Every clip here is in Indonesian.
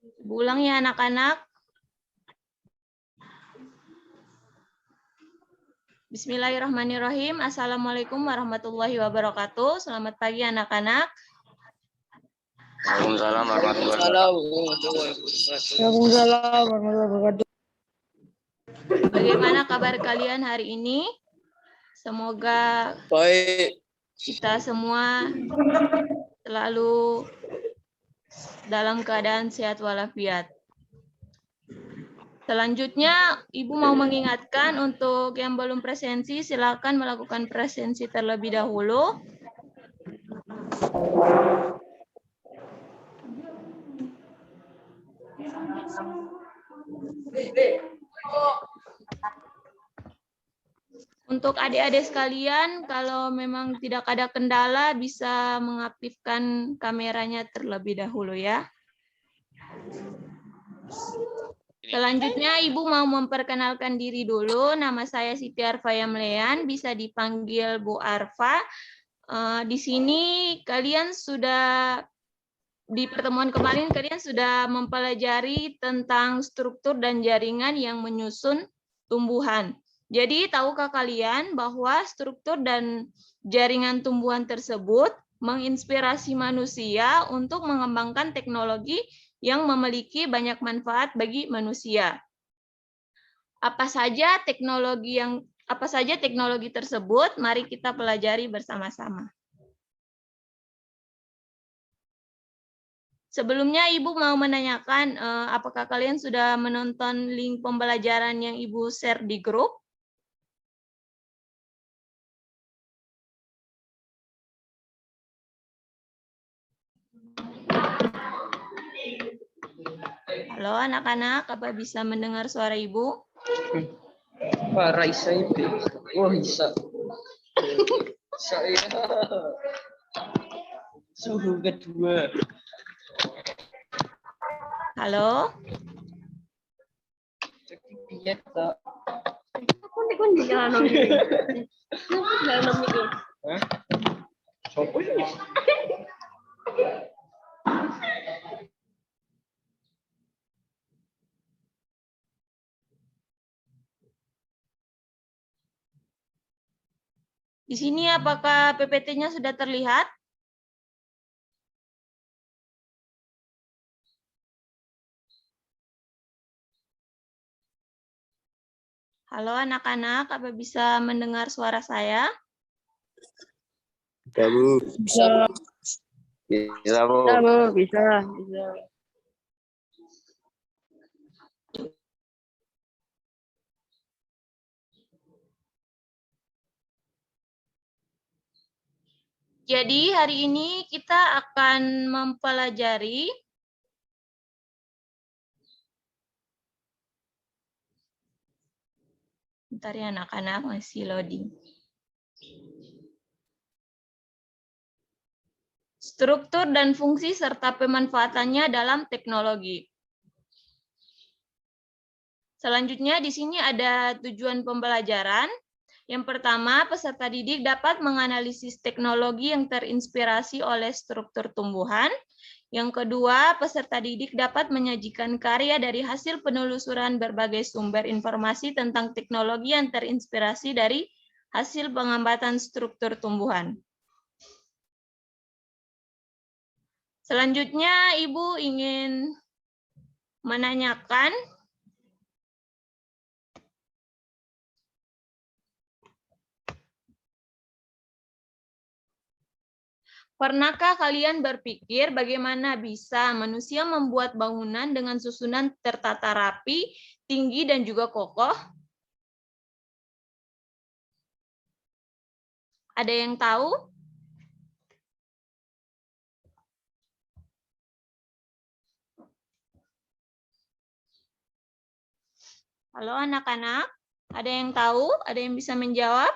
Ibu ulang ya anak-anak. Bismillahirrahmanirrahim. Assalamualaikum warahmatullahi wabarakatuh. Selamat pagi anak-anak. Waalaikumsalam warahmatullahi wabarakatuh. Bagaimana kabar kalian hari ini? Semoga Baik. kita semua selalu dalam keadaan sehat walafiat. Selanjutnya, Ibu mau mengingatkan untuk yang belum presensi, silakan melakukan presensi terlebih dahulu. Untuk adik-adik sekalian, kalau memang tidak ada kendala, bisa mengaktifkan kameranya terlebih dahulu ya. Selanjutnya, Ibu mau memperkenalkan diri dulu. Nama saya Siti Arfa Yamlean, bisa dipanggil Bu Arfa. Di sini kalian sudah, di pertemuan kemarin kalian sudah mempelajari tentang struktur dan jaringan yang menyusun tumbuhan. Jadi, tahukah kalian bahwa struktur dan jaringan tumbuhan tersebut menginspirasi manusia untuk mengembangkan teknologi yang memiliki banyak manfaat bagi manusia. Apa saja teknologi tersebut? Mari kita pelajari bersama-sama. Sebelumnya Ibu mau menanyakan, apakah kalian sudah menonton link pembelajaran yang Ibu share di grup? Halo anak-anak, apa bisa mendengar suara Ibu? Pak Raisa itu. Oh, bisa. Saya. Suhu kedua. Halo? Iya, tak. Hah? Sopo ini? Di sini apakah PPT-nya sudah terlihat? Halo anak-anak, apa bisa mendengar suara saya? Bisa, Bu. Bisa. Bisa, Bu. Bisa, Bu. Bisa. Jadi hari ini kita akan mempelajari bentar ya anak-anak, masih loading. Struktur dan fungsi serta pemanfaatannya dalam teknologi. Selanjutnya di sini ada tujuan pembelajaran. Yang pertama, peserta didik dapat menganalisis teknologi yang terinspirasi oleh struktur tumbuhan. Yang kedua, peserta didik dapat menyajikan karya dari hasil penelusuran berbagai sumber informasi tentang teknologi yang terinspirasi dari hasil pengamatan struktur tumbuhan. Selanjutnya, Ibu ingin menanyakan, pernahkah kalian berpikir bagaimana bisa manusia membuat bangunan dengan susunan tertata rapi, tinggi, dan juga kokoh? Ada yang tahu? Halo anak-anak, ada yang tahu? Ada yang bisa menjawab?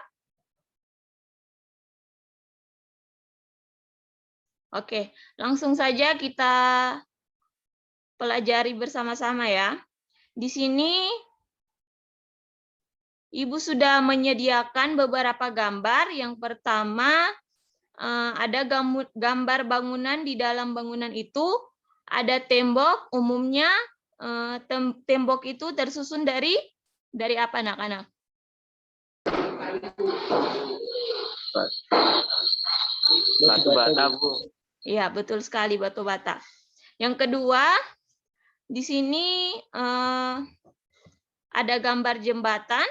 Oke, langsung saja kita pelajari bersama-sama ya. Di sini Ibu sudah menyediakan beberapa gambar. Yang pertama ada gambar bangunan, di dalam bangunan itu ada tembok, umumnya tembok itu tersusun dari apa, anak-anak? Batu bata, Bu. Iya, betul sekali, batu bata. Yang kedua, di sini ada gambar jembatan.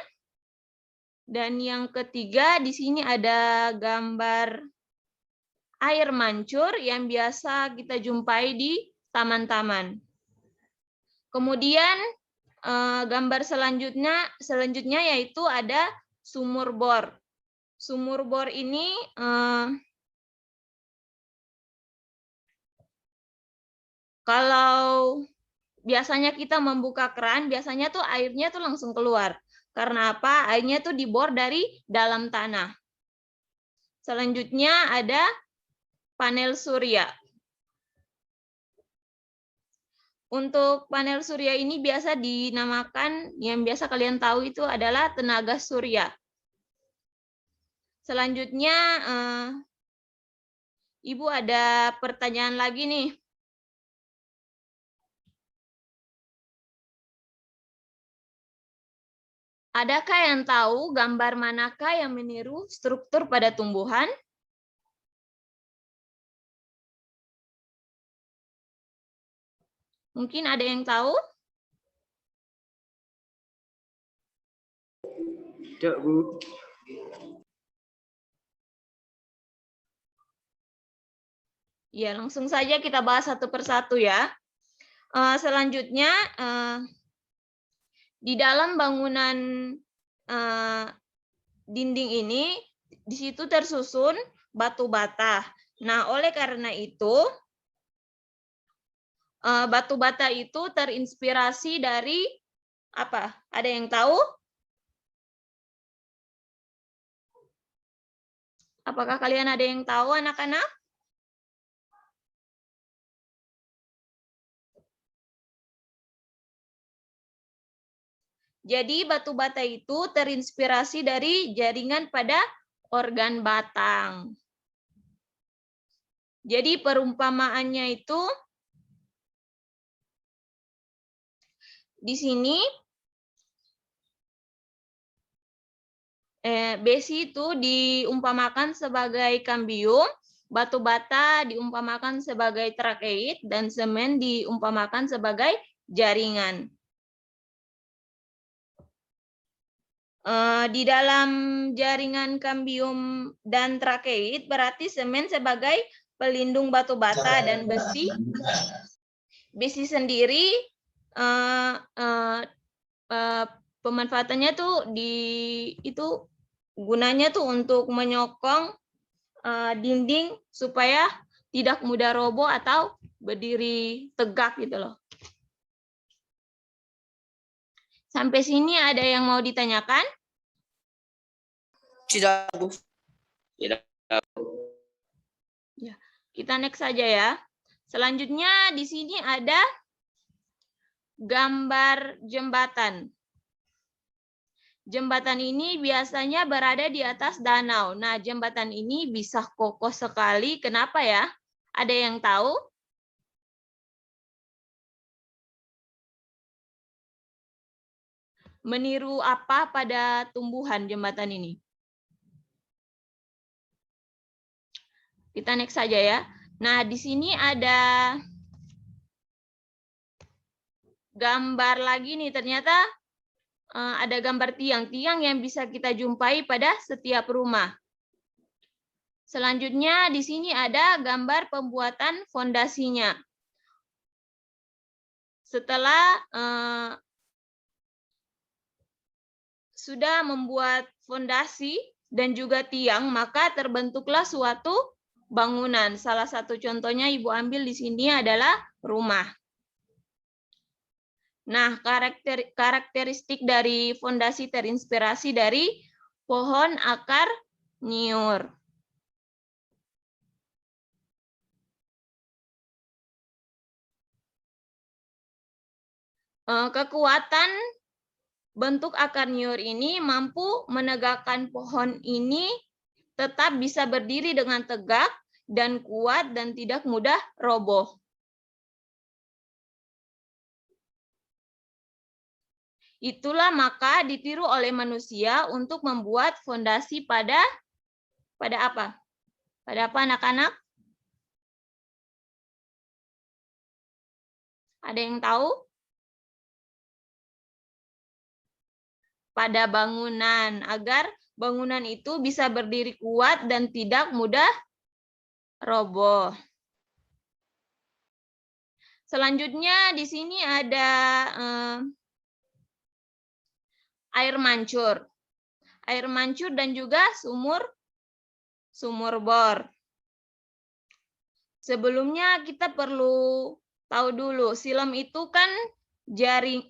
Dan yang ketiga, di sini ada gambar air mancur yang biasa kita jumpai di taman-taman. Kemudian gambar selanjutnya yaitu ada sumur bor. Sumur bor ini kalau biasanya kita membuka keran, biasanya tuh airnya tuh langsung keluar. Karena apa? Airnya tuh dibor dari dalam tanah. Selanjutnya ada panel surya. Untuk panel surya ini biasa dinamakan, yang biasa kalian tahu itu adalah tenaga surya. Selanjutnya, Ibu ada pertanyaan lagi nih. Adakah yang tahu gambar manakah yang meniru struktur pada tumbuhan? Mungkin ada yang tahu? Tidak, Bu. Ya, langsung saja kita bahas satu persatu ya. Selanjutnya, di dalam bangunan dinding ini, di situ tersusun batu bata. Nah, oleh karena itu, batu bata itu terinspirasi dari apa? Ada yang tahu? Apakah kalian ada yang tahu, anak-anak? Jadi batu bata itu terinspirasi dari jaringan pada organ batang. Jadi perumpamaannya itu di sini besi itu diumpamakan sebagai kambium, batu bata diumpamakan sebagai trakeit, dan semen diumpamakan sebagai jaringan. Di dalam jaringan kambium dan trakeit berarti semen sebagai pelindung batu bata, dan besi sendiri pemanfaatannya tuh gunanya tuh untuk menyokong dinding supaya tidak mudah roboh atau berdiri tegak gitu loh. Sampai sini ada yang mau ditanyakan? Tidak, Bu. Tidak. Ya, kita next saja ya. Selanjutnya di sini ada gambar jembatan. Jembatan ini biasanya berada di atas danau. Nah, jembatan ini bisa kokoh sekali. Kenapa ya? Ada yang tahu? Meniru apa pada tumbuhan jembatan ini? Kita next saja ya. Nah, di sini ada gambar lagi nih. Ternyata ada gambar tiang-tiang yang bisa kita jumpai pada setiap rumah. Selanjutnya di sini ada gambar pembuatan fondasinya. Setelah sudah membuat fondasi dan juga tiang, maka terbentuklah suatu bangunan. Salah satu contohnya Ibu ambil di sini adalah rumah. Nah, karakteristik dari fondasi terinspirasi dari pohon akar nyiur. Kekuatan bentuk akar nyiur ini mampu menegakkan pohon ini tetap bisa berdiri dengan tegak dan kuat dan tidak mudah roboh. Itulah maka ditiru oleh manusia untuk membuat fondasi pada apa? Pada apa anak-anak? Ada yang tahu? Pada bangunan, agar bangunan itu bisa berdiri kuat dan tidak mudah roboh. Selanjutnya di sini ada air mancur. Air mancur dan juga sumur bor. Sebelumnya kita perlu tahu dulu, silem itu kan jaring.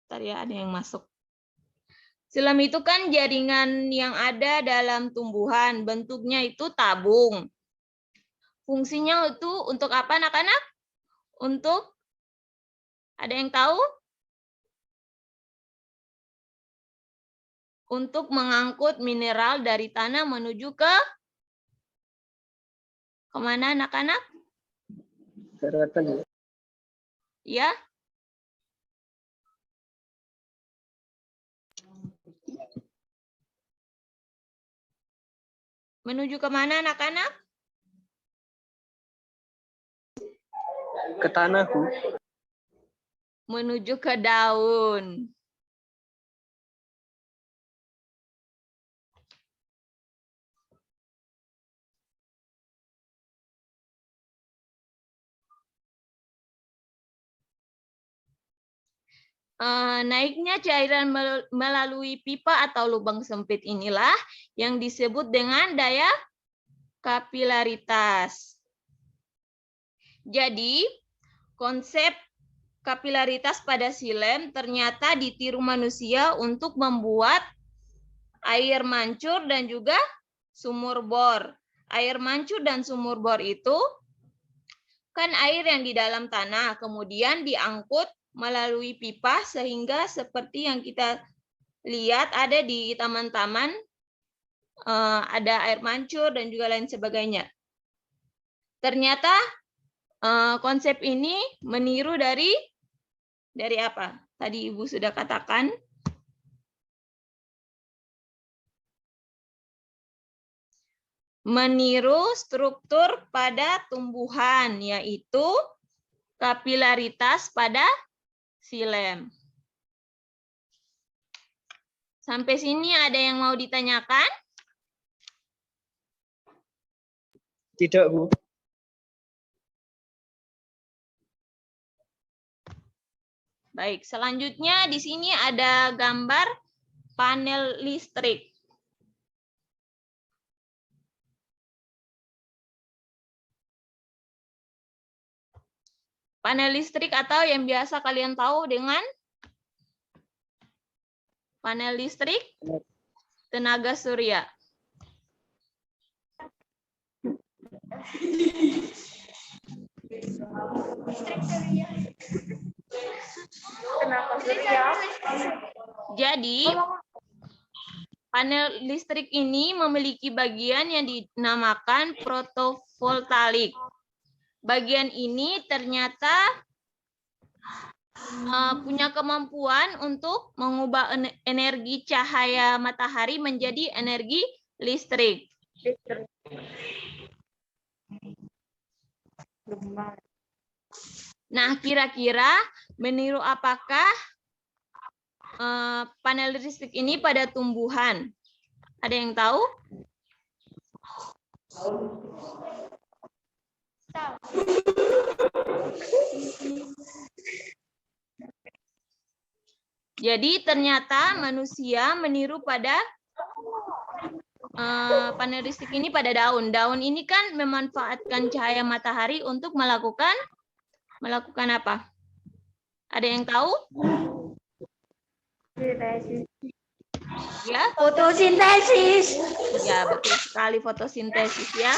Tadi ada yang masuk. Silem itu kan jaringan yang ada dalam tumbuhan, bentuknya itu tabung. Fungsinya itu untuk apa anak-anak? Untuk, ada yang tahu? Untuk mengangkut mineral dari tanah menuju ke kemana anak-anak? Daratan. Ya. Menuju kemana anak-anak? Ke tanah, Bu. Menuju ke daun. Naiknya cairan melalui pipa atau lubang sempit inilah yang disebut dengan daya kapilaritas. Jadi, konsep kapilaritas pada silem ternyata ditiru manusia untuk membuat air mancur dan juga sumur bor. Air mancur dan sumur bor itu kan air yang di dalam tanah, kemudian diangkut melalui pipa sehingga seperti yang kita lihat ada di taman-taman, ada air mancur dan juga lain sebagainya. Ternyata konsep ini meniru dari apa? Tadi Ibu sudah katakan. Meniru struktur pada tumbuhan, yaitu kapilaritas pada silem. Sampai sini ada yang mau ditanyakan? Tidak, Bu. Baik, selanjutnya di sini ada gambar panel listrik. Panel listrik atau yang biasa kalian tahu dengan panel listrik tenaga surya. Jadi, panel listrik ini memiliki bagian yang dinamakan fotovoltaik. Bagian ini ternyata punya kemampuan untuk mengubah energi cahaya matahari menjadi energi listrik. Nah, kira-kira meniru apakah panel listrik ini pada tumbuhan? Ada yang tahu? Jadi ternyata manusia meniru pada panel listrik ini pada daun. Daun ini kan memanfaatkan cahaya matahari untuk melakukan apa? Ada yang tahu? Ya, fotosintesis. Ya, betul sekali, fotosintesis ya.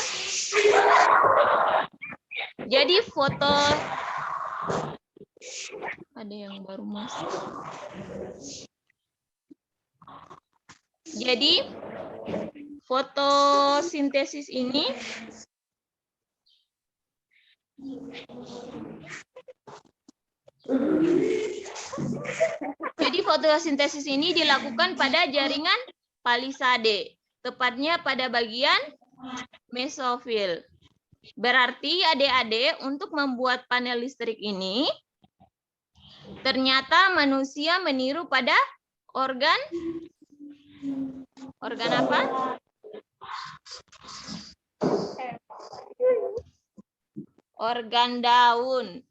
Jadi ada yang baru masuk. Jadi fotosintesis ini fotosintesis ini dilakukan pada jaringan palisade, tepatnya pada bagian mesofil. Berarti adik-adik untuk membuat panel listrik ini, ternyata manusia meniru pada organ apa? Organ daun.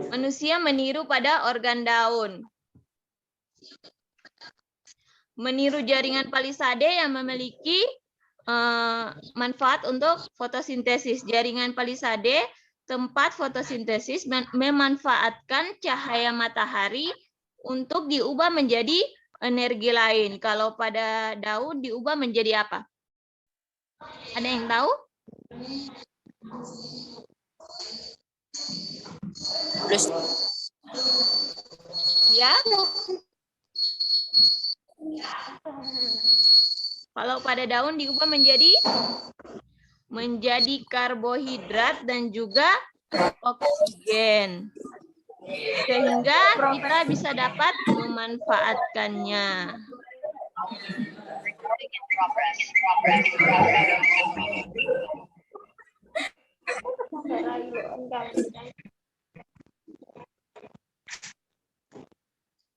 Manusia meniru pada organ daun. Meniru jaringan palisade yang memiliki manfaat untuk fotosintesis. Jaringan palisade tempat fotosintesis memanfaatkan cahaya matahari untuk diubah menjadi energi lain. Kalau pada daun diubah menjadi apa? Ada yang tahu? Ya. Kalau pada daun diubah menjadi karbohidrat dan juga oksigen. Sehingga kita bisa dapat memanfaatkannya.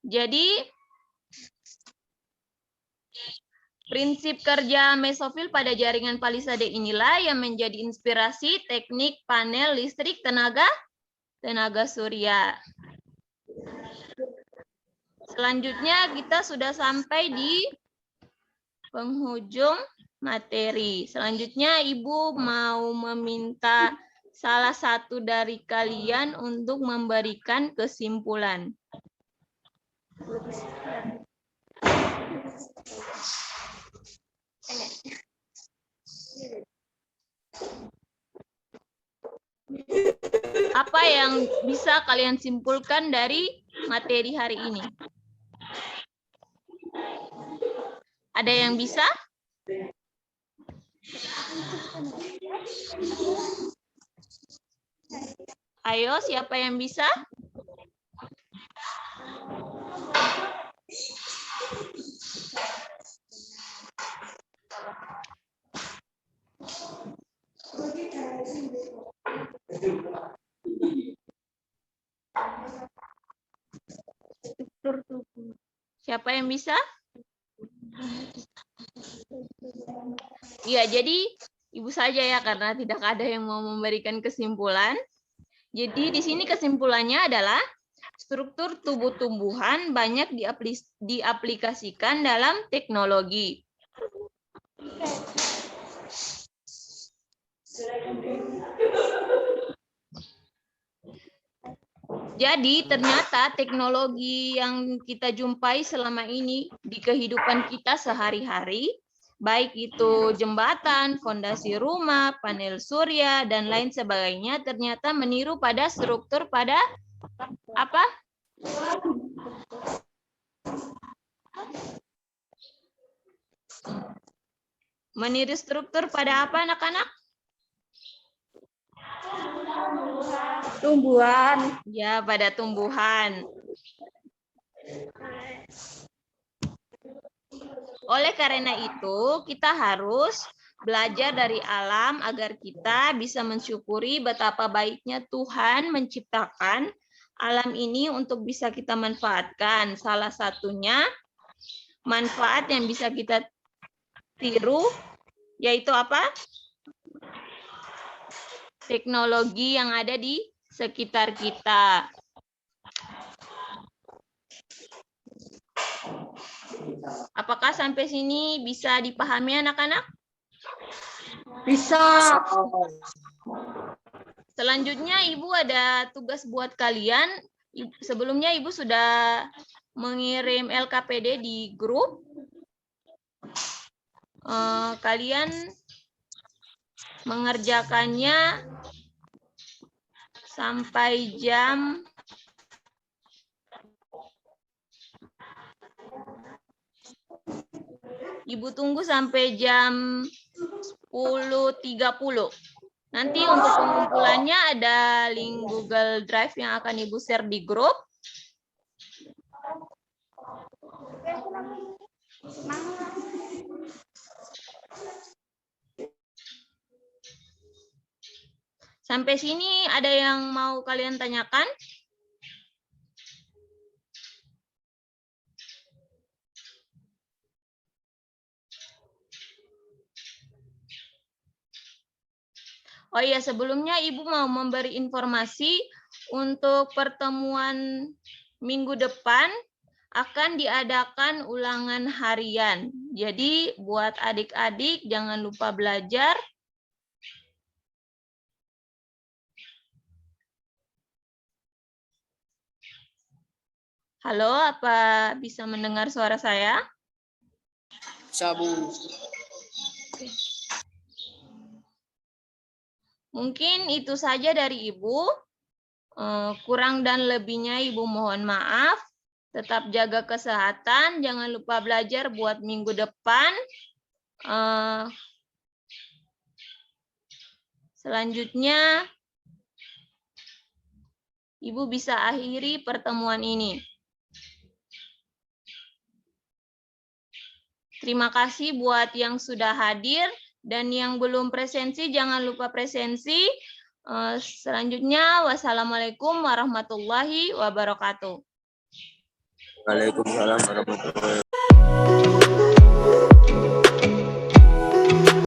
Jadi, prinsip kerja mesofil pada jaringan palisade inilah yang menjadi inspirasi teknik panel listrik tenaga surya. Selanjutnya kita sudah sampai di penghujung materi. Selanjutnya Ibu mau meminta salah satu dari kalian untuk memberikan kesimpulan. Apa yang bisa kalian simpulkan dari materi hari ini? Ada yang bisa? Ayo, siapa yang bisa? Siapa yang bisa? Iya, jadi Ibu saja ya, karena tidak ada yang mau memberikan kesimpulan. Jadi di sini kesimpulannya adalah struktur tubuh tumbuhan banyak diaplikasikan dalam teknologi. Jadi ternyata teknologi yang kita jumpai selama ini di kehidupan kita sehari-hari, baik itu jembatan, fondasi rumah, panel surya, dan lain sebagainya, ternyata meniru pada struktur pada apa? Meniru struktur pada apa, anak-anak? Tumbuhan. Ya, pada tumbuhan. Oleh karena itu, kita harus belajar dari alam agar kita bisa mensyukuri betapa baiknya Tuhan menciptakan alam ini untuk bisa kita manfaatkan. Salah satunya manfaat yang bisa kita tiru yaitu apa? Teknologi yang ada di sekitar kita. Apakah sampai sini bisa dipahami anak-anak? Bisa. Selanjutnya Ibu ada tugas buat kalian. Sebelumnya Ibu sudah mengirim LKPD di grup. Kalian mengerjakannya sampai jam 10.30. Nanti untuk pengumpulannya ada link Google Drive yang akan Ibu share di grup. Sampai sini ada yang mau kalian tanyakan? Oh iya, sebelumnya Ibu mau memberi informasi untuk pertemuan minggu depan akan diadakan ulangan harian. Jadi buat adik-adik jangan lupa belajar. Halo, apa bisa mendengar suara saya? Sabu. Mungkin itu saja dari Ibu. Kurang dan lebihnya Ibu mohon maaf. Tetap jaga kesehatan. Jangan lupa belajar buat minggu depan. Selanjutnya, Ibu bisa akhiri pertemuan ini. Terima kasih buat yang sudah hadir. Dan yang belum presensi, jangan lupa presensi. Selanjutnya, wassalamualaikum warahmatullahi wabarakatuh. Waalaikumsalam warahmatullahi wabarakatuh.